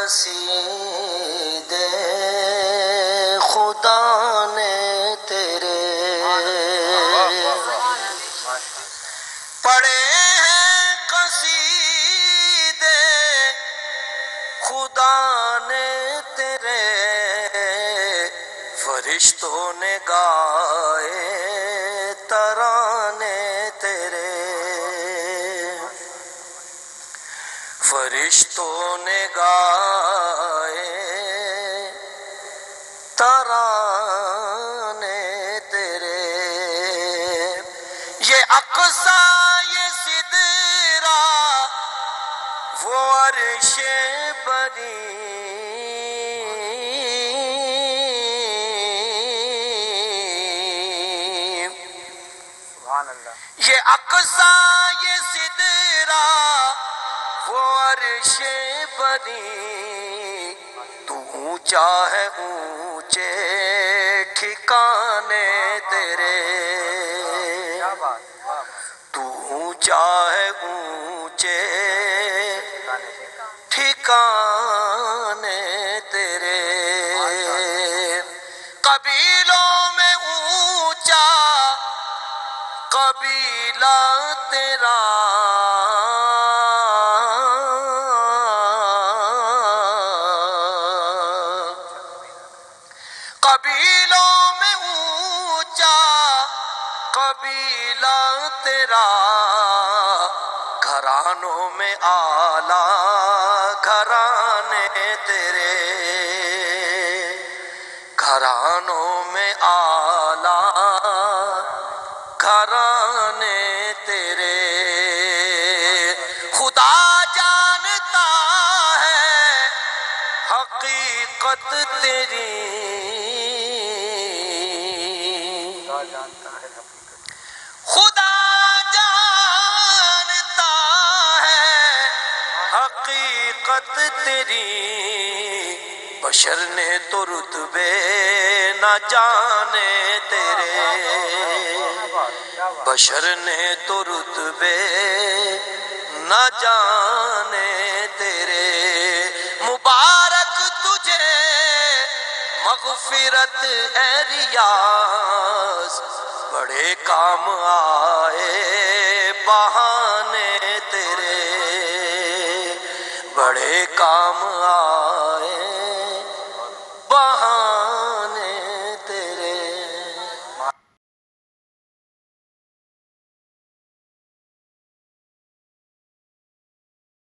قصیدے خدا نے تیرے پڑھے ہیں، قصیدے خدا نے تیرے فرشتوں نے گائے ترانے تیرے، فرشتوں نے گائے ترانے تیرے، یہ اقصیٰ یہ سدرہ وہ عرش بری، یہ اقصیٰ یہ سدرہ وہ عرش بری، تو اونچا ہے اونچے ٹھکانے تیرے، تو اونچا ہے اونچے ٹھکانے تیرے، قبیلوں میں اونچا قبیلہ تیرا، قبیلوں میں اونچا قبیلہ تیرا، گھرانوں میں اعلیٰ گھرانے تیرے، گھرانوں میں اعلیٰ گھرانے تیرے، خدا جانتا ہے حقیقت تیری، خدا جانتا ہے حقیقت تیری، بشر نے تو رتبے نہ جانے تیرے، بشر نے تو رتبے نہ جانے تیرے، مبارک تجھے مغفرت اے ریاض، بڑے کام آئے بہانے تیرے، بڑے کام آئے